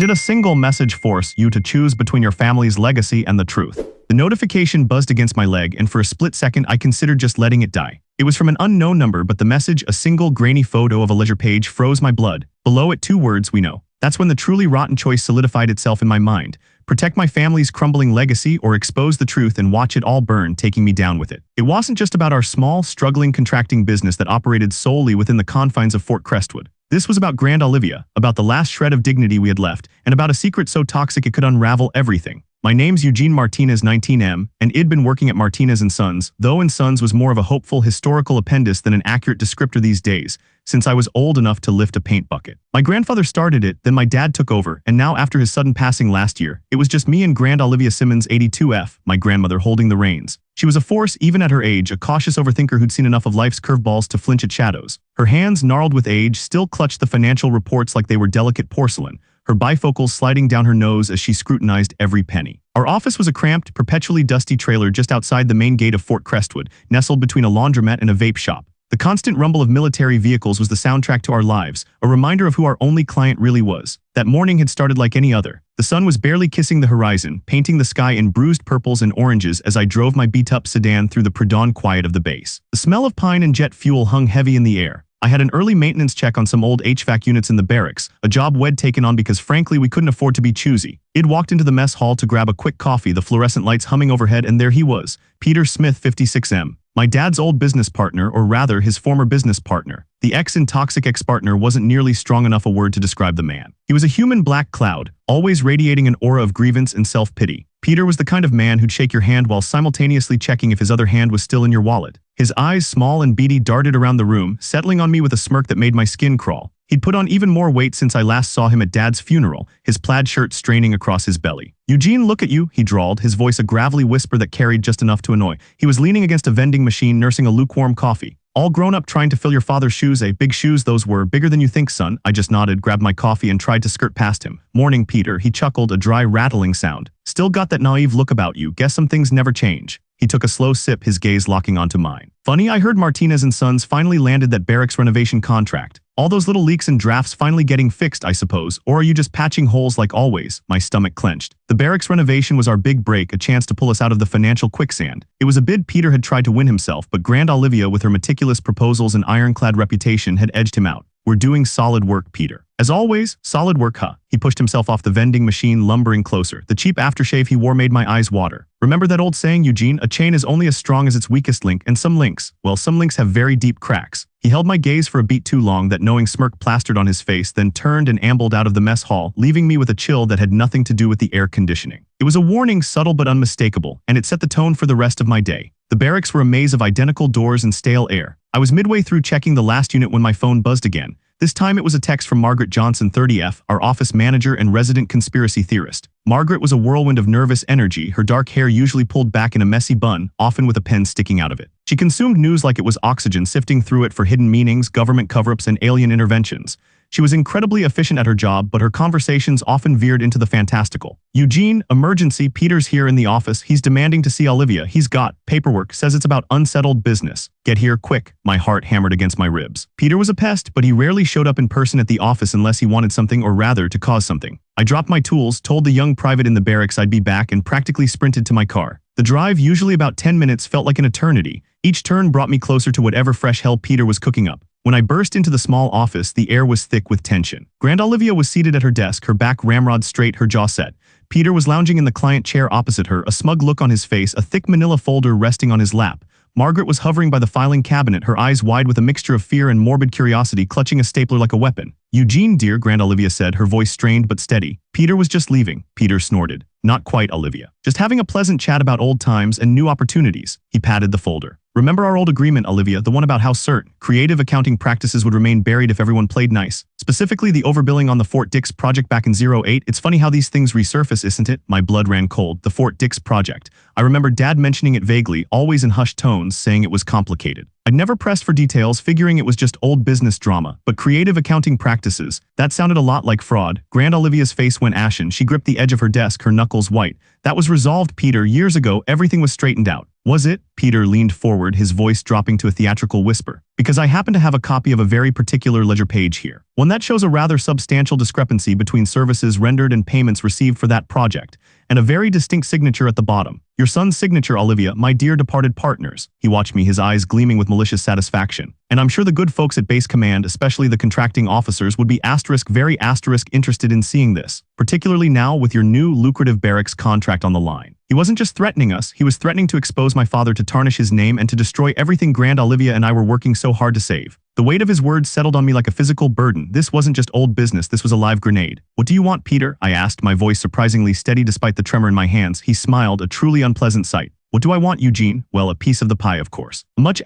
did a single message force you to choose between your family's legacy and the truth? The notification buzzed against my leg, and for a split second I considered just letting it die. It was from an unknown number, but the message, a single grainy photo of a ledger page, froze my blood. Below it, 2 words: we know. That's when the truly rotten choice solidified itself in my mind. Protect my family's crumbling legacy or expose the truth and watch it all burn, taking me down with it. It wasn't just about our small, struggling, contracting business that operated solely within the confines of Fort Crestwood. This was about Grand Olivia, about the last shred of dignity we had left, and about a secret so toxic it could unravel everything. My name's Eugene Martinez, 19M, and I'd been working at Martinez & Sons, though & Sons was more of a hopeful historical appendix than an accurate descriptor these days, since I was old enough to lift a paint bucket. My grandfather started it, then my dad took over, and now after his sudden passing last year, it was just me and Grand Olivia Simmons, 82F, my grandmother, holding the reins. She was a force even at her age, a cautious overthinker who'd seen enough of life's curveballs to flinch at shadows. Her hands, gnarled with age, still clutched the financial reports like they were delicate porcelain, her bifocals sliding down her nose as she scrutinized every penny. Our office was a cramped, perpetually dusty trailer just outside the main gate of Fort Crestwood, nestled between a laundromat and a vape shop. The constant rumble of military vehicles was the soundtrack to our lives, a reminder of who our only client really was. That morning had started like any other. The sun was barely kissing the horizon, painting the sky in bruised purples and oranges as I drove my beat-up sedan through the pre-dawn quiet of the base. The smell of pine and jet fuel hung heavy in the air. I had an early maintenance check on some old HVAC units in the barracks, a job we'd taken on because frankly we couldn't afford to be choosy. I'd walked into the mess hall to grab a quick coffee, the fluorescent lights humming overhead, and there he was, Peter Smith, 56M. My dad's old business partner, or rather his former business partner. The ex-intoxic ex-partner wasn't nearly strong enough a word to describe the man. He was a human black cloud, always radiating an aura of grievance and self-pity. Peter was the kind of man who'd shake your hand while simultaneously checking if his other hand was still in your wallet. His eyes, small and beady, darted around the room, settling on me with a smirk that made my skin crawl. He'd put on even more weight since I last saw him at Dad's funeral, his plaid shirt straining across his belly. "Eugene, look at you," he drawled, his voice a gravelly whisper that carried just enough to annoy. He was leaning against a vending machine, nursing a lukewarm coffee. "All grown up trying to fill your father's shoes, eh? Big shoes those were, bigger than you think, son." I just nodded, grabbed my coffee, and tried to skirt past him. "Morning, Peter," he chuckled, a dry rattling sound. "Still got that naive look about you. Guess some things never change." He took a slow sip, his gaze locking onto mine. "Funny, I heard Martinez & Sons finally landed that barracks renovation contract. All those little leaks and drafts finally getting fixed, I suppose, or are you just patching holes like always?" My stomach clenched. The barracks renovation was our big break, a chance to pull us out of the financial quicksand. It was a bid Peter had tried to win himself, but Grand Olivia, with her meticulous proposals and ironclad reputation, had edged him out. "We're doing solid work, Peter." "As always, solid work, huh?" He pushed himself off the vending machine, lumbering closer. The cheap aftershave he wore made my eyes water. "Remember that old saying, Eugene? A chain is only as strong as its weakest link, and some links, well, some links have very deep cracks." He held my gaze for a beat too long, that knowing smirk plastered on his face, then turned and ambled out of the mess hall, leaving me with a chill that had nothing to do with the air conditioning. It was a warning, subtle but unmistakable, and it set the tone for the rest of my day. The barracks were a maze of identical doors and stale air. I was midway through checking the last unit when my phone buzzed again. This time it was a text from Margaret Johnson, 30F, our office manager and resident conspiracy theorist. Margaret was a whirlwind of nervous energy, her dark hair usually pulled back in a messy bun, often with a pen sticking out of it. She consumed news like it was oxygen, sifting through it for hidden meanings, government cover-ups, and alien interventions. She was incredibly efficient at her job, but her conversations often veered into the fantastical. "Eugene, emergency, Peter's here in the office. He's demanding to see Olivia. He's got paperwork, says it's about unsettled business. Get here quick." My heart hammered against my ribs. Peter was a pest, but he rarely showed up in person at the office unless he wanted something, or rather, to cause something. I dropped my tools, told the young private in the barracks I'd be back, and practically sprinted to my car. The drive, usually about 10 minutes, felt like an eternity. Each turn brought me closer to whatever fresh hell Peter was cooking up. When I burst into the small office, the air was thick with tension. Grand Olivia was seated at her desk, her back ramrod straight, her jaw set. Peter was lounging in the client chair opposite her, a smug look on his face, a thick manila folder resting on his lap. Margaret was hovering by the filing cabinet, her eyes wide with a mixture of fear and morbid curiosity, clutching a stapler like a weapon. "Eugene, dear," Grand Olivia said, her voice strained but steady. "Peter was just leaving." Peter snorted. "Not quite, Olivia. Just having a pleasant chat about old times and new opportunities." He patted the folder. "Remember our old agreement, Olivia, the one about how certain creative accounting practices would remain buried if everyone played nice? Specifically the overbilling on the Fort Dix project back in '08. It's funny how these things resurface, isn't it?" My blood ran cold. The Fort Dix project. I remember Dad mentioning it vaguely, always in hushed tones, saying it was complicated. I'd never pressed for details, figuring it was just old business drama, but creative accounting practices, that sounded a lot like fraud. Grand Olivia's face went ashen. She gripped the edge of her desk, her knuckles white. "That was resolved, Peter, years ago. Everything was straightened out." Was it? Peter leaned forward, his voice dropping to a theatrical whisper. Because I happen to have a copy of a very particular ledger page here. One that shows a rather substantial discrepancy between services rendered and payments received for that project, and a very distinct signature at the bottom. Your son's signature, Olivia, my dear departed partners. He watched me, his eyes gleaming with malicious satisfaction. And I'm sure the good folks at Base Command, especially the contracting officers, would be very interested in seeing this, particularly now with your new lucrative barracks contract on the line. He wasn't just threatening us, he was threatening to expose my father, to tarnish his name, and to destroy everything Grand Olivia and I were working so hard to save. The weight of his words settled on me like a physical burden. This wasn't just old business, this was a live grenade. What do you want, Peter? I asked, my voice surprisingly steady despite the tremor in my hands. He smiled, a truly unpleasant sight. What do I want, Eugene? Well, a piece of the pie, of course. A much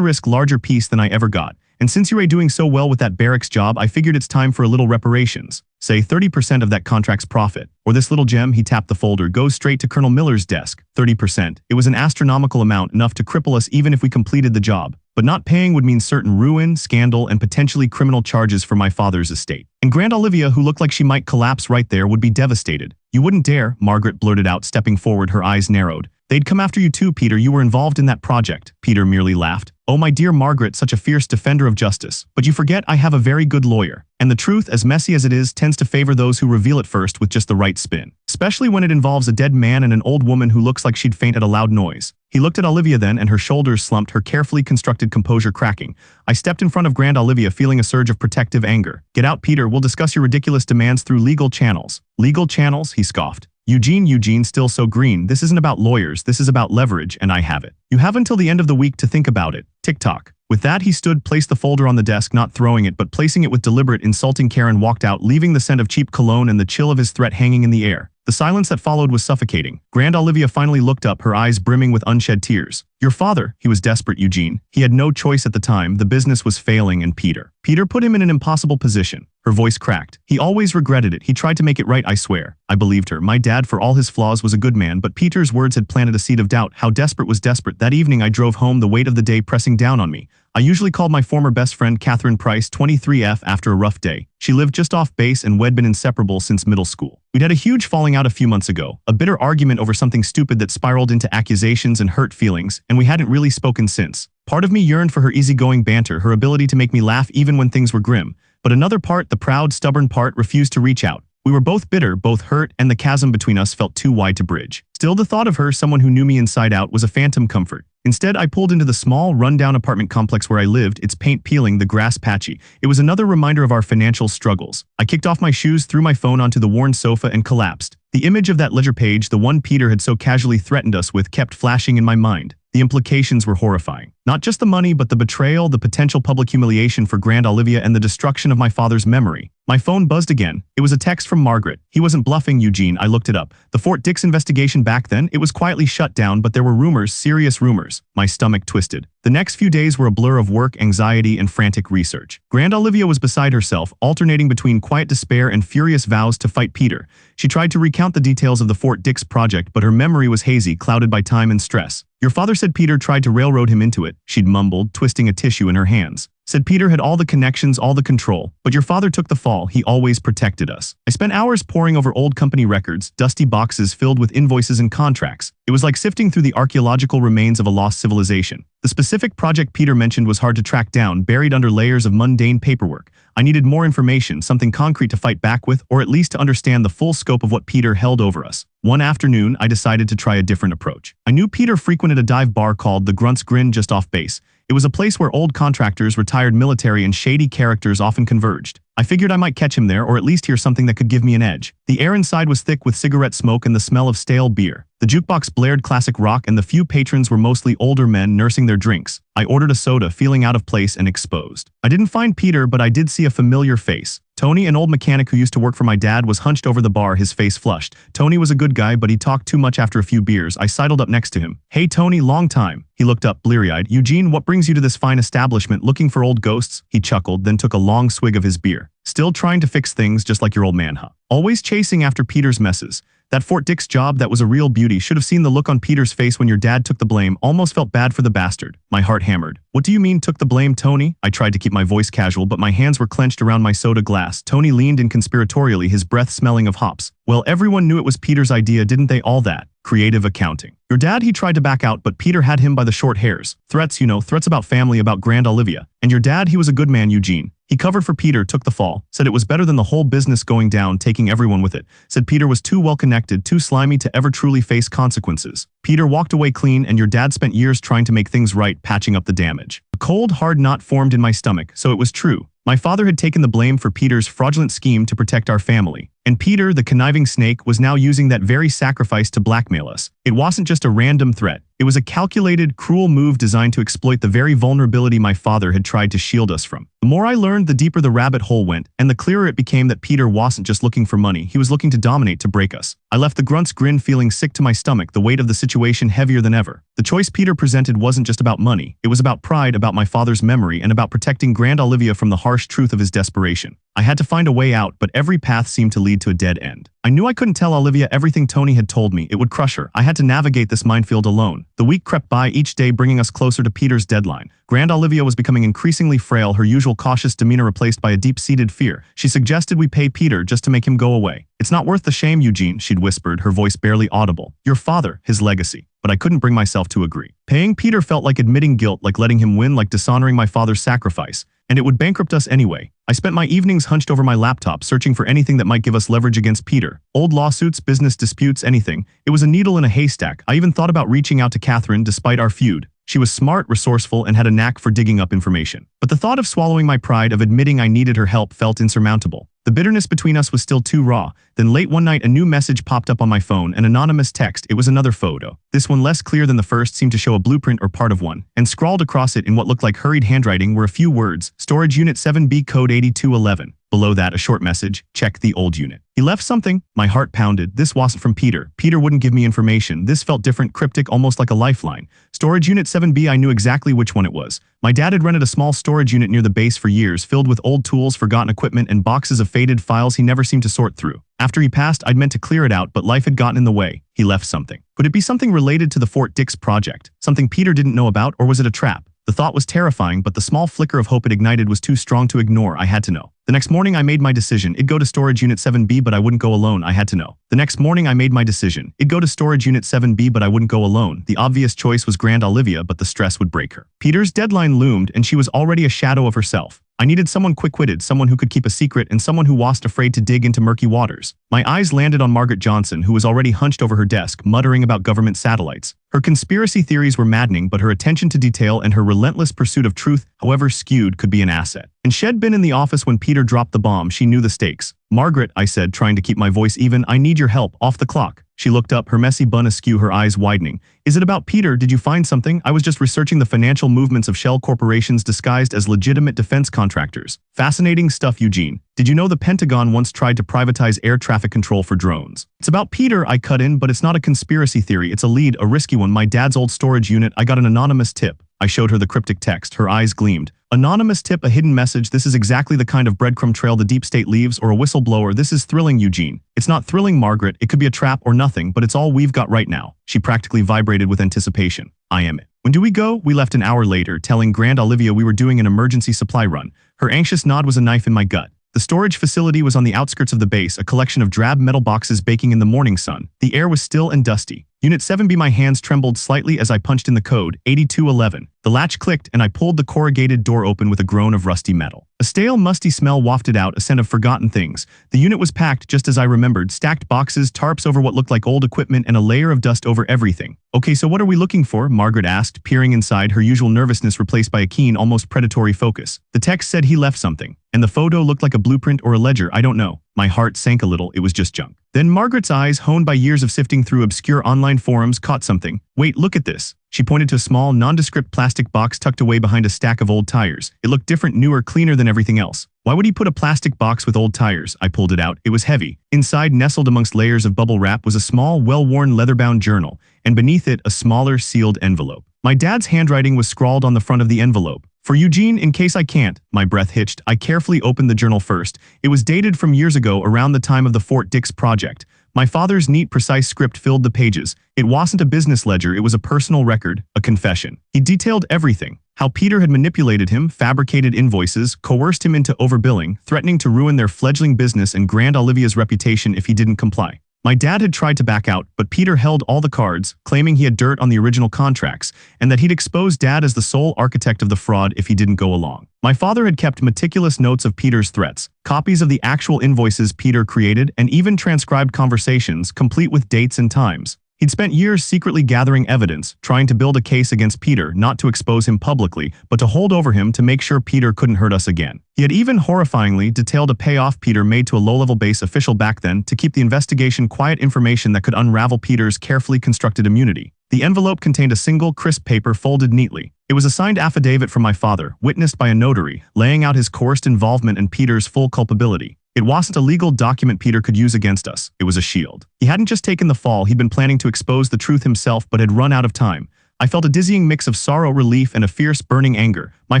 larger piece than I ever got. And since you're doing so well with that barracks job, I figured it's time for a little reparations. Say 30% of that contract's profit. Or this little gem, he tapped the folder, goes straight to Colonel Miller's desk. 30%. It was an astronomical amount, enough to cripple us even if we completed the job. But not paying would mean certain ruin, scandal, and potentially criminal charges for my father's estate. And Grand Olivia, who looked like she might collapse right there, would be devastated. You wouldn't dare, Margaret blurted out, stepping forward, her eyes narrowed. They'd come after you too, Peter. You were involved in that project. Peter merely laughed. Oh, my dear Margaret, such a fierce defender of justice. But you forget I have a very good lawyer. And the truth, as messy as it is, tends to favor those who reveal it first with just the right spin. Especially when it involves a dead man and an old woman who looks like she'd faint at a loud noise. He looked at Olivia then, and her shoulders slumped, her carefully constructed composure cracking. I stepped in front of Grand Olivia, feeling a surge of protective anger. Get out, Peter. We'll discuss your ridiculous demands through legal channels. Legal channels? He scoffed. Eugene, still so green. This isn't about lawyers, this is about leverage, and I have it. You have until the end of the week to think about it. Tick-tock. With that, he stood, placed the folder on the desk, not throwing it, but placing it with deliberate, insulting care, and walked out, leaving the scent of cheap cologne and the chill of his threat hanging in the air. The silence that followed was suffocating. Grand Olivia finally looked up, her eyes brimming with unshed tears. Your father, he was desperate, Eugene. He had no choice at the time, the business was failing, and Peter put him in an impossible position. Her voice cracked. He always regretted it, he tried to make it right, I swear. I believed her. My dad, for all his flaws, was a good man, but Peter's words had planted a seed of doubt. How desperate was desperate? That evening I drove home, the weight of the day pressing down on me. I usually called my former best friend Catherine Price, 23F, after a rough day. She lived just off base and we'd been inseparable since middle school. We'd had a huge falling out a few months ago, a bitter argument over something stupid that spiraled into accusations and hurt feelings, and we hadn't really spoken since. Part of me yearned for her easygoing banter, her ability to make me laugh even when things were grim, but another part, the proud, stubborn part, refused to reach out. We were both bitter, both hurt, and the chasm between us felt too wide to bridge. Still, the thought of her, someone who knew me inside out, was a phantom comfort. Instead, I pulled into the small, run-down apartment complex where I lived, its paint peeling, the grass patchy. It was another reminder of our financial struggles. I kicked off my shoes, threw my phone onto the worn sofa, and collapsed. The image of that ledger page, the one Peter had so casually threatened us with, kept flashing in my mind. The implications were horrifying. Not just the money, but the betrayal, the potential public humiliation for Grand Olivia, and the destruction of my father's memory. My phone buzzed again. It was a text from Margaret. He wasn't bluffing, Eugene. I looked it up. The Fort Dix investigation back then, it was quietly shut down, but there were rumors, serious rumors. My stomach twisted. The next few days were a blur of work, anxiety, and frantic research. Grand Olivia was beside herself, alternating between quiet despair and furious vows to fight Peter. She tried to recount the details of the Fort Dix project, but her memory was hazy, clouded by time and stress. Your father said Peter tried to railroad him into it, she'd mumbled, twisting a tissue in her hands. Said Peter had all the connections, all the control, but your father took the fall, he always protected us. I spent hours poring over old company records, dusty boxes filled with invoices and contracts. It was like sifting through the archaeological remains of a lost civilization. The specific project Peter mentioned was hard to track down, buried under layers of mundane paperwork. I needed more information, something concrete to fight back with, or at least to understand the full scope of what Peter held over us. One afternoon, I decided to try a different approach. I knew Peter frequented a dive bar called the Grunt's Grin just off base. It was a place where old contractors, retired military, and shady characters often converged. I figured I might catch him there, or at least hear something that could give me an edge. The air inside was thick with cigarette smoke and the smell of stale beer. The jukebox blared classic rock, and the few patrons were mostly older men nursing their drinks. I ordered a soda, feeling out of place and exposed. I didn't find Peter, but I did see a familiar face. Tony, an old mechanic who used to work for my dad, was hunched over the bar, his face flushed. Tony was a good guy, but he talked too much after a few beers. I sidled up next to him. Hey Tony, long time. He looked up, bleary-eyed. Eugene, what brings you to this fine establishment, looking for old ghosts? He chuckled, then took a long swig of his beer. Still trying to fix things just like your old man, huh? Always chasing after Peter's messes. That Fort Dix job, that was a real beauty. Should have seen the look on Peter's face when your dad took the blame. Almost felt bad for the bastard. My heart hammered. What do you mean took the blame, Tony? I tried to keep my voice casual, but my hands were clenched around my soda glass. Tony leaned in conspiratorially, his breath smelling of hops. Well, everyone knew it was Peter's idea, didn't they? All that Creative accounting. Your dad, he tried to back out, but Peter had him by the short hairs. Threats, threats about family, about Grand Olivia. And your dad, he was a good man, Eugene. He covered for Peter, took the fall, said it was better than the whole business going down, taking everyone with it. Said Peter was too well connected, too slimy to ever truly face consequences. Peter walked away clean, and your dad spent years trying to make things right, patching up the damage. A cold, hard knot formed in my stomach, so it was true. My father had taken the blame for Peter's fraudulent scheme to protect our family. And Peter, the conniving snake, was now using that very sacrifice to blackmail us. It wasn't just a random threat. It was a calculated, cruel move designed to exploit the very vulnerability my father had tried to shield us from. The more I learned, the deeper the rabbit hole went, and the clearer it became that Peter wasn't just looking for money, he was looking to dominate, to break us. I left the Grunt's Grin feeling sick to my stomach, the weight of the situation heavier than ever. The choice Peter presented wasn't just about money, it was about pride, about my father's memory, and about protecting Grand Olivia from the harsh truth of his desperation. I had to find a way out, but every path seemed to lead to a dead end. I knew I couldn't tell Olivia everything Tony had told me, it would crush her. I had to navigate this minefield alone. The week crept by, each day bringing us closer to Peter's deadline. Grand Olivia was becoming increasingly frail, her usual cautious demeanor replaced by a deep-seated fear. She suggested we pay Peter just to make him go away. "It's not worth the shame, Eugene," she'd whispered, her voice barely audible. "Your father, his legacy." But I couldn't bring myself to agree. Paying Peter felt like admitting guilt, like letting him win, like dishonoring my father's sacrifice. And it would bankrupt us anyway. I spent my evenings hunched over my laptop, searching for anything that might give us leverage against Peter. Old lawsuits, business disputes, anything. It was a needle in a haystack. I even thought about reaching out to Catherine despite our feud. She was smart, resourceful, and had a knack for digging up information. But the thought of swallowing my pride, of admitting I needed her help, felt insurmountable. The bitterness between us was still too raw. Then late one night, a new message popped up on my phone, an anonymous text. It was another photo. This one, less clear than the first, seemed to show a blueprint or part of one. And scrawled across it in what looked like hurried handwriting were a few words: Storage Unit 7B, Code 8211. Below that, a short message: check the old unit. He left something. My heart pounded. This wasn't from Peter. Peter wouldn't give me information. This felt different, cryptic, almost like a lifeline. Storage Unit 7B, I knew exactly which one it was. My dad had rented a small storage unit near the base for years, filled with old tools, forgotten equipment, and boxes of faded files he never seemed to sort through. After he passed, I'd meant to clear it out, but life had gotten in the way. He left something. Could it be something related to the Fort Dix project? Something Peter didn't know about, or was it a trap? The thought was terrifying, but the small flicker of hope it ignited was too strong to ignore. I had to know. The next morning, I made my decision. It'd go to Storage Unit 7B, but I wouldn't go alone. I had to know. The next morning, I made my decision. It'd go to Storage Unit 7B, but I wouldn't go alone. The obvious choice was Grand Olivia, but the stress would break her. Peter's deadline loomed, and she was already a shadow of herself. I needed someone quick-witted, someone who could keep a secret, and someone who wasn't afraid to dig into murky waters. My eyes landed on Margaret Johnson, who was already hunched over her desk, muttering about government satellites. Her conspiracy theories were maddening, but her attention to detail and her relentless pursuit of truth, however skewed, could be an asset. And she'd been in the office when Peter dropped the bomb. She knew the stakes. "Margaret," I said, trying to keep my voice even, "I need your help. Off the clock." She looked up, her messy bun askew, her eyes widening. "Is it about Peter? Did you find something?" "I was just researching the financial movements of shell corporations disguised as legitimate defense contractors." "Fascinating stuff, Eugene. Did you know the Pentagon once tried to privatize air traffic control for drones?" "It's about Peter," I cut in, "but it's not a conspiracy theory. It's a lead, a risky one. My dad's old storage unit. I got an anonymous tip." I showed her the cryptic text. Her eyes gleamed. "Anonymous tip, a hidden message. This is exactly the kind of breadcrumb trail the deep state leaves, or a whistleblower. This is thrilling, Eugene." "It's not thrilling, Margaret. It could be a trap or nothing, but it's all we've got right now." She practically vibrated with anticipation. "I am it." "When do we go?" We left an hour later, telling Grand Olivia we were doing an emergency supply run. Her anxious nod was a knife in my gut. The storage facility was on the outskirts of the base, a collection of drab metal boxes baking in the morning sun. The air was still and dusty. Unit 7B, my hands trembled slightly as I punched in the code, 8211. The latch clicked, and I pulled the corrugated door open with a groan of rusty metal. A stale, musty smell wafted out, a scent of forgotten things. The unit was packed just as I remembered, stacked boxes, tarps over what looked like old equipment, and a layer of dust over everything. "Okay, so what are we looking for?" Margaret asked, peering inside, her usual nervousness replaced by a keen, almost predatory focus. "The text said he left something, and the photo looked like a blueprint or a ledger. I don't know." My heart sank a little. It was just junk. Then Margaret's eyes, honed by years of sifting through obscure online forums, caught something. "Wait, look at this." She pointed to a small, nondescript plastic box tucked away behind a stack of old tires. It looked different, newer, cleaner than everything else. Why would he put a plastic box with old tires? I pulled it out. It was heavy. Inside, nestled amongst layers of bubble wrap, was a small, well-worn leather-bound journal, and beneath it, a smaller, sealed envelope. My dad's handwriting was scrawled on the front of the envelope. "For Eugene, in case I can't." My breath hitched. I carefully opened the journal first. It was dated from years ago, around the time of the Fort Dix project. My father's neat, precise script filled the pages. It wasn't a business ledger, it was a personal record, a confession. He detailed everything. How Peter had manipulated him, fabricated invoices, coerced him into overbilling, threatening to ruin their fledgling business and Grand Olivia's reputation if he didn't comply. My dad had tried to back out, but Peter held all the cards, claiming he had dirt on the original contracts, and that he'd expose Dad as the sole architect of the fraud if he didn't go along. My father had kept meticulous notes of Peter's threats, copies of the actual invoices Peter created, and even transcribed conversations, complete with dates and times. He'd spent years secretly gathering evidence, trying to build a case against Peter, not to expose him publicly, but to hold over him to make sure Peter couldn't hurt us again. He had even horrifyingly detailed a payoff Peter made to a low-level base official back then to keep the investigation quiet, information that could unravel Peter's carefully constructed immunity. The envelope contained a single, crisp paper folded neatly. It was a signed affidavit from my father, witnessed by a notary, laying out his coerced involvement and Peter's full culpability. It wasn't a legal document Peter could use against us. It was a shield. He hadn't just taken the fall, he'd been planning to expose the truth himself but had run out of time. I felt a dizzying mix of sorrow, relief, and a fierce, burning anger. My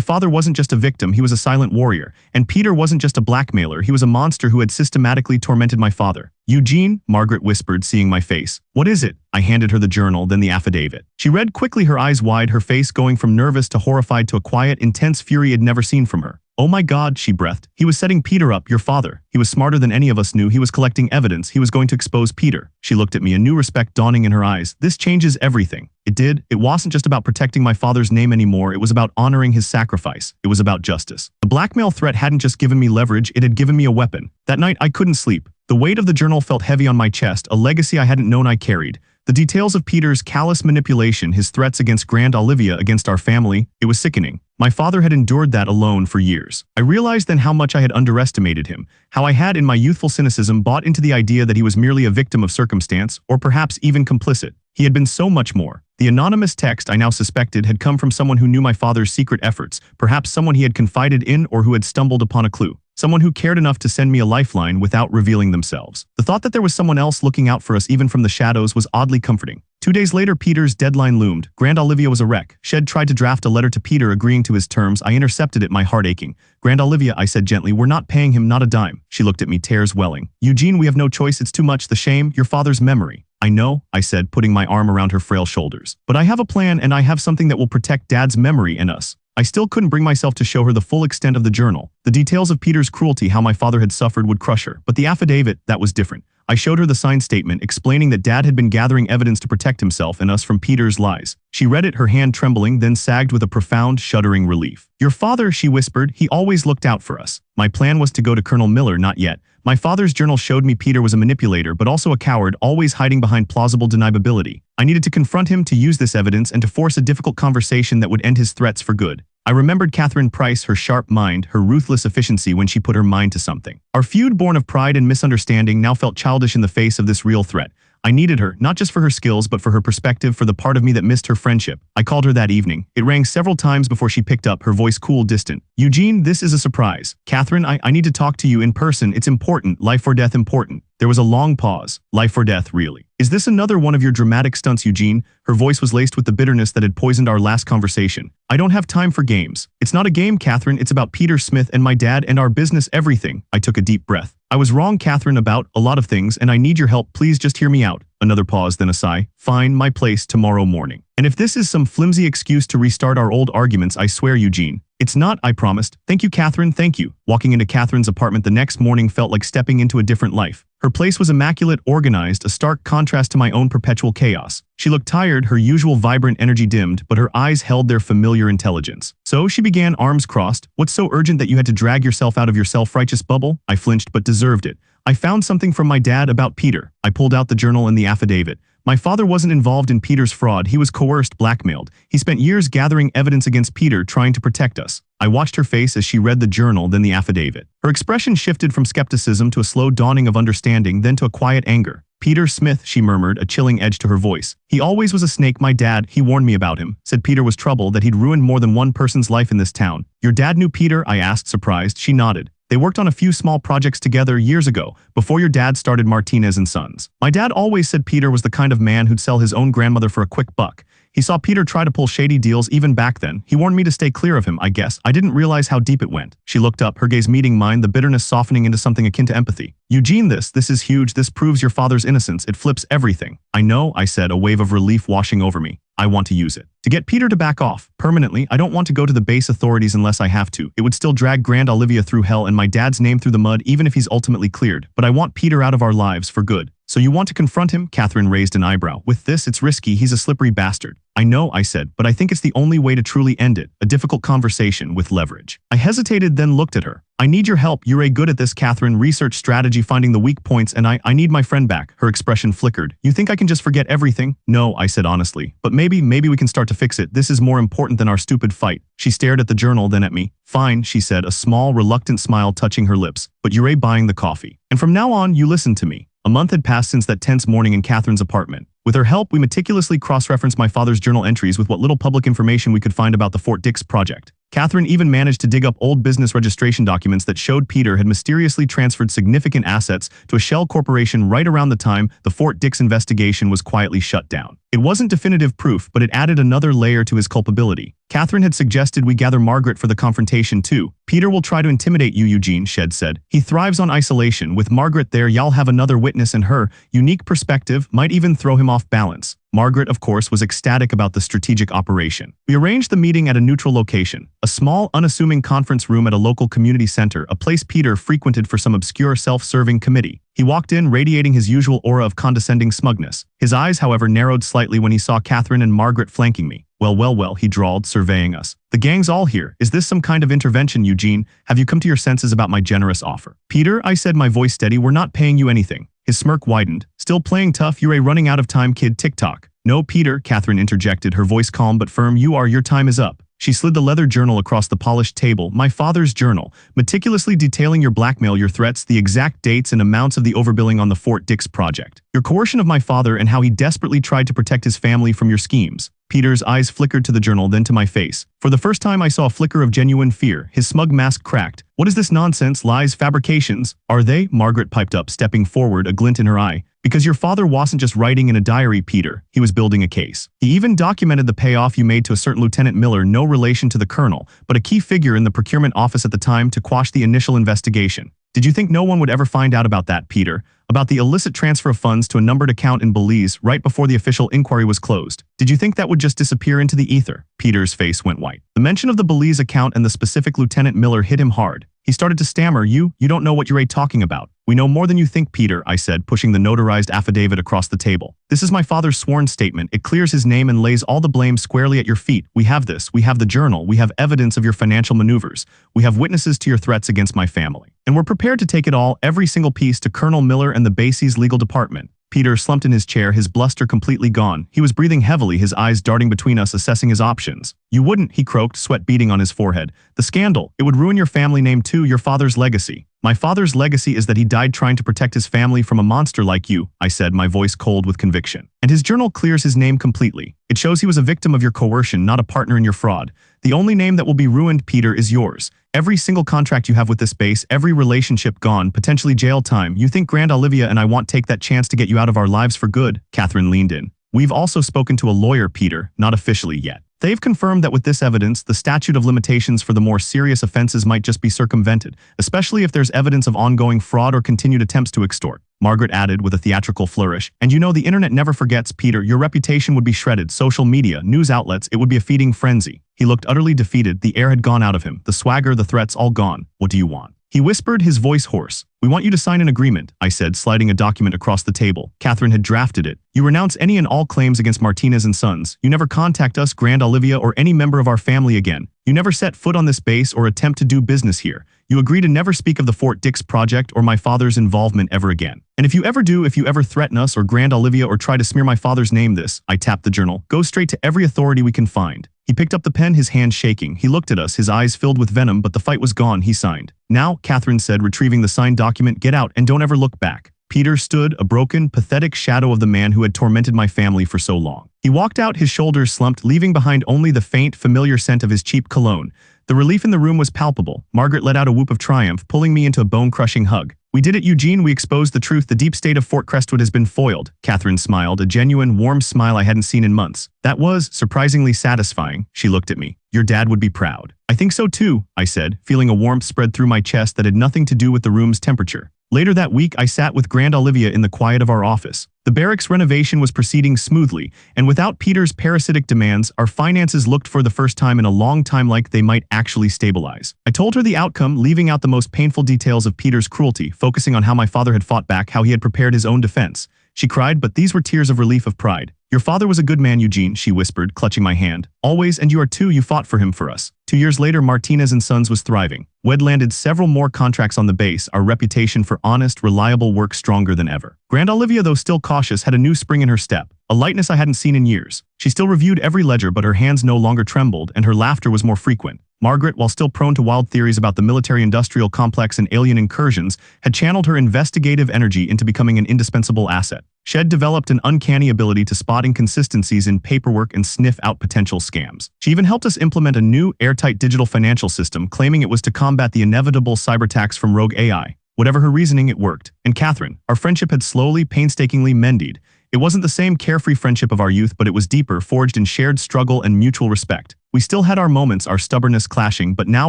father wasn't just a victim, he was a silent warrior. And Peter wasn't just a blackmailer, he was a monster who had systematically tormented my father. "Eugene," Margaret whispered, seeing my face. "What is it?" I handed her the journal, then the affidavit. She read quickly, her eyes wide, her face going from nervous to horrified to a quiet, intense fury I'd never seen from her. "Oh my God," she breathed. "He was setting Peter up, your father. He was smarter than any of us knew. He was collecting evidence. He was going to expose Peter." She looked at me, a new respect dawning in her eyes. "This changes everything." It did. It wasn't just about protecting my father's name anymore. It was about honoring his sacrifice. It was about justice. The blackmail threat hadn't just given me leverage, it had given me a weapon. That night, I couldn't sleep. The weight of the journal felt heavy on my chest, a legacy I hadn't known I carried. The details of Peter's callous manipulation, his threats against Grand Olivia, against our family, it was sickening. My father had endured that alone for years. I realized then how much I had underestimated him, how I had in my youthful cynicism bought into the idea that he was merely a victim of circumstance, or perhaps even complicit. He had been so much more. The anonymous text I now suspected had come from someone who knew my father's secret efforts, perhaps someone he had confided in or who had stumbled upon a clue. Someone who cared enough to send me a lifeline without revealing themselves. The thought that there was someone else looking out for us even from the shadows was oddly comforting. 2 days later, Peter's deadline loomed. Grand Olivia was a wreck. Shed tried to draft a letter to Peter agreeing to his terms. I intercepted it, my heart aching. "Grand Olivia," I said gently, "we're not paying him, not a dime." She looked at me, tears welling. "Eugene, we have no choice. It's too much. The shame, your father's memory." "I know," I said, putting my arm around her frail shoulders. "But I have a plan, and I have something that will protect Dad's memory and us." I still couldn't bring myself to show her the full extent of the journal. The details of Peter's cruelty, how my father had suffered, would crush her. But the affidavit, that was different. I showed her the signed statement explaining that Dad had been gathering evidence to protect himself and us from Peter's lies. She read it, her hand trembling, then sagged with a profound, shuddering relief. "Your father," she whispered, "he always looked out for us." My plan was to go to Colonel Miller, not yet. My father's journal showed me Peter was a manipulator, but also a coward, always hiding behind plausible deniability. I needed to confront him, to use this evidence, and to force a difficult conversation that would end his threats for good. I remembered Catherine Price, her sharp mind, her ruthless efficiency when she put her mind to something. Our feud, born of pride and misunderstanding, now felt childish in the face of this real threat. I needed her, not just for her skills, but for her perspective, for the part of me that missed her friendship. I called her that evening. It rang several times before she picked up, her voice cool, distant. "Eugene, this is a surprise. Catherine, I need to talk to you in person. It's important. Life or death important." There was a long pause. "Life or death, really? Is this another one of your dramatic stunts, Eugene?" Her voice was laced with the bitterness that had poisoned our last conversation. "I don't have time for games." "It's not a game, Catherine. It's about Peter Smith and my dad and our business, everything." I took a deep breath. "I was wrong, Catherine, about a lot of things, and I need your help. Please just hear me out." Another pause, then a sigh. "Fine, my place tomorrow morning. And if this is some flimsy excuse to restart our old arguments, I swear, Eugene, it's not, I promised." "Thank you, Catherine, thank you." Walking into Catherine's apartment the next morning felt like stepping into a different life. Her place was immaculate, organized, a stark contrast to my own perpetual chaos. She looked tired, her usual vibrant energy dimmed, but her eyes held their familiar intelligence. "So," she began, arms crossed, "what's so urgent that you had to drag yourself out of your self-righteous bubble?" I flinched, but deserved it. "I found something from my dad about Peter." I pulled out the journal and the affidavit. My father wasn't involved in Peter's fraud. He was coerced, blackmailed. He spent years gathering evidence against Peter, trying to protect us. I watched her face as she read the journal, then the affidavit. Her expression shifted from skepticism to a slow dawning of understanding, then to a quiet anger. "Peter Smith," she murmured, a chilling edge to her voice. "He always was a snake. My dad, he warned me about him. Said Peter was trouble, that he'd ruined more than one person's life in this town." "Your dad knew Peter?" I asked, surprised. She nodded. "They worked on a few small projects together years ago, before your dad started Martinez and Sons. My dad always said Peter was the kind of man who'd sell his own grandmother for a quick buck. He saw Peter try to pull shady deals even back then. He warned me to stay clear of him, I guess. I didn't realize how deep it went." She looked up, her gaze meeting mine, the bitterness softening into something akin to empathy. "Eugene, this is huge. This proves your father's innocence. It flips everything." "I know," I said, a wave of relief washing over me. "I want to use it. To get Peter to back off. Permanently. I don't want to go to the base authorities unless I have to. It would still drag Grand Olivia through hell and my dad's name through the mud even if he's ultimately cleared. But I want Peter out of our lives for good." So you want to confront him? Catherine raised an eyebrow. With this, it's risky. He's a slippery bastard. I know, I said, but I think it's the only way to truly end it. A difficult conversation with leverage. I hesitated, then looked at her. I need your help. You're good at this, Catherine. Research strategy, finding the weak points, and I need my friend back. Her expression flickered. You think I can just forget everything? No, I said honestly. But maybe we can start to fix it. This is more important than our stupid fight. She stared at the journal, then at me. Fine, she said, a small, reluctant smile touching her lips. But you're buying the coffee. And from now on, you listen to me. A month had passed since that tense morning in Catherine's apartment. With her help, we meticulously cross-referenced my father's journal entries with what little public information we could find about the Fort Dix project. Catherine even managed to dig up old business registration documents that showed Peter had mysteriously transferred significant assets to a shell corporation right around the time the Fort Dix investigation was quietly shut down. It wasn't definitive proof, but it added another layer to his culpability. Catherine had suggested we gather Margaret for the confrontation too. Peter will try to intimidate you, Eugene, Shed said. He thrives on isolation. With Margaret there, y'all have another witness, and her unique perspective might even throw him off balance. Margaret, of course, was ecstatic about the strategic operation. We arranged the meeting at a neutral location, a small, unassuming conference room at a local community center, a place Peter frequented for some obscure self-serving committee. He walked in, radiating his usual aura of condescending smugness. His eyes, however, narrowed slightly when he saw Catherine and Margaret flanking me. Well, he drawled, surveying us. The gang's all here. Is this some kind of intervention, Eugene? Have you come to your senses about my generous offer? Peter, I said, my voice steady, we're not paying you anything. His smirk widened. Still playing tough? You're running out of time, kid. Tick-tock. No, Peter, Catherine interjected, her voice calm but firm. Your time is up. She slid the leather journal across the polished table. My father's journal, meticulously detailing your blackmail, your threats, the exact dates and amounts of the overbilling on the Fort Dix project. Your coercion of my father and how he desperately tried to protect his family from your schemes. Peter's eyes flickered to the journal, then to my face. For the first time, I saw a flicker of genuine fear. His smug mask cracked. What is this nonsense? Lies, fabrications? Are they? Margaret piped up, stepping forward, a glint in her eye. Because your father wasn't just writing in a diary, Peter. He was building a case. He even documented the payoff you made to a certain Lieutenant Miller, no relation to the colonel, but a key figure in the procurement office at the time, to quash the initial investigation. Did you think no one would ever find out about that, Peter? About the illicit transfer of funds to a numbered account in Belize right before the official inquiry was closed? Did you think that would just disappear into the ether? Peter's face went white. The mention of the Belize account and the specific Lieutenant Miller hit him hard. He started to stammer. You don't know what you're talking about. We know more than you think, Peter, I said, pushing the notarized affidavit across the table. This is my father's sworn statement. It clears his name and lays all the blame squarely at your feet. We have this. We have the journal. We have evidence of your financial maneuvers. We have witnesses to your threats against my family. And we're prepared to take it all, every single piece, to Colonel Miller and the base's legal department. Peter slumped in his chair, his bluster completely gone. He was breathing heavily, his eyes darting between us, assessing his options. You wouldn't, he croaked, sweat beading on his forehead. The scandal, it would ruin your family name too, your father's legacy. My father's legacy is that he died trying to protect his family from a monster like you, I said, my voice cold with conviction. And his journal clears his name completely. It shows he was a victim of your coercion, not a partner in your fraud. The only name that will be ruined, Peter, is yours. Every single contract you have with this base, every relationship gone, potentially jail time. You think Grand Olivia and I won't take that chance to get you out of our lives for good? Catherine leaned in. We've also spoken to a lawyer, Peter, not officially yet. They've confirmed that with this evidence, the statute of limitations for the more serious offenses might just be circumvented, especially if there's evidence of ongoing fraud or continued attempts to extort. Margaret added with a theatrical flourish. And you know, the internet never forgets, Peter. Your reputation would be shredded. Social media, news outlets, it would be a feeding frenzy. He looked utterly defeated. The air had gone out of him. The swagger, the threats, all gone. What do you want? He whispered, his voice hoarse. We want you to sign an agreement, I said, sliding a document across the table. Catherine had drafted it. You renounce any and all claims against Martinez and Sons. You never contact us, Grand Olivia, or any member of our family again. You never set foot on this base or attempt to do business here. You agree to never speak of the Fort Dix project or my father's involvement ever again. And if you ever do, if you ever threaten us or Grand Olivia or try to smear my father's name, I tapped the journal, go straight to every authority we can find. He picked up the pen, his hand shaking. He looked at us, his eyes filled with venom, but the fight was gone. He signed. Now, Catherine said, retrieving the signed document, get out and don't ever look back. Peter stood, a broken, pathetic shadow of the man who had tormented my family for so long. He walked out, his shoulders slumped, leaving behind only the faint, familiar scent of his cheap cologne. The relief in the room was palpable. Margaret let out a whoop of triumph, pulling me into a bone-crushing hug. We did it, Eugene. We exposed the truth. The deep state of Fort Crestwood has been foiled. Catherine smiled, a genuine, warm smile I hadn't seen in months. That was surprisingly satisfying. She looked at me. Your dad would be proud. I think so too, I said, feeling a warmth spread through my chest that had nothing to do with the room's temperature. Later that week, I sat with Grand Olivia in the quiet of our office. The barracks renovation was proceeding smoothly, and without Peter's parasitic demands, our finances looked for the first time in a long time like they might actually stabilize. I told her the outcome, leaving out the most painful details of Peter's cruelty, focusing on how my father had fought back, how he had prepared his own defense. She cried, but these were tears of relief of pride. Your father was a good man, Eugene, she whispered, clutching my hand. Always, and you are too, you fought for him, for us. 2 years later, Martinez and Sons was thriving. We'd landed several more contracts on the base, our reputation for honest, reliable work stronger than ever. Grand Olivia, though still cautious, had a new spring in her step, a lightness I hadn't seen in years. She still reviewed every ledger, but her hands no longer trembled, and her laughter was more frequent. Margaret, while still prone to wild theories about the military-industrial complex and alien incursions, had channeled her investigative energy into becoming an indispensable asset. Shed developed an uncanny ability to spot inconsistencies in paperwork and sniff out potential scams. She even helped us implement a new, airtight digital financial system, claiming it was to combat the inevitable cyberattacks from rogue AI. Whatever her reasoning, it worked. And Catherine, our friendship had slowly, painstakingly mended. It wasn't the same carefree friendship of our youth, but it was deeper, forged in shared struggle and mutual respect. We still had our moments, our stubbornness clashing, but now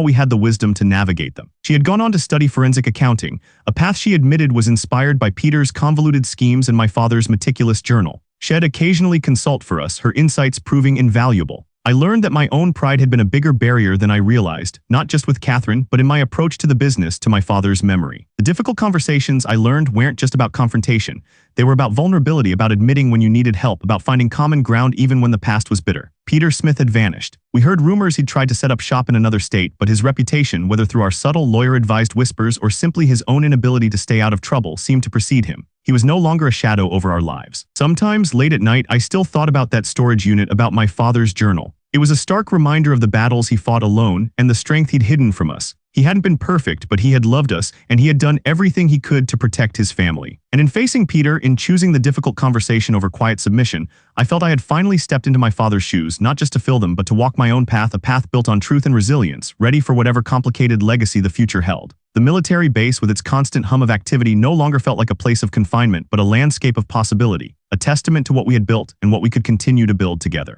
we had the wisdom to navigate them. She had gone on to study forensic accounting, a path she admitted was inspired by Peter's convoluted schemes and my father's meticulous journal. She'd occasionally consult for us, her insights proving invaluable. I learned that my own pride had been a bigger barrier than I realized, not just with Catherine, but in my approach to the business, to my father's memory. The difficult conversations I learned weren't just about confrontation. They were about vulnerability, about admitting when you needed help, about finding common ground even when the past was bitter. Peter Smith had vanished. We heard rumors he'd tried to set up shop in another state, but his reputation, whether through our subtle lawyer-advised whispers or simply his own inability to stay out of trouble, seemed to precede him. He was no longer a shadow over our lives. Sometimes, late at night, I still thought about that storage unit, about my father's journal. It was a stark reminder of the battles he fought alone and the strength he'd hidden from us. He hadn't been perfect, but he had loved us, and he had done everything he could to protect his family. And in facing Peter, in choosing the difficult conversation over quiet submission, I felt I had finally stepped into my father's shoes, not just to fill them, but to walk my own path, a path built on truth and resilience, ready for whatever complicated legacy the future held. The military base, with its constant hum of activity, no longer felt like a place of confinement, but a landscape of possibility, a testament to what we had built and what we could continue to build together.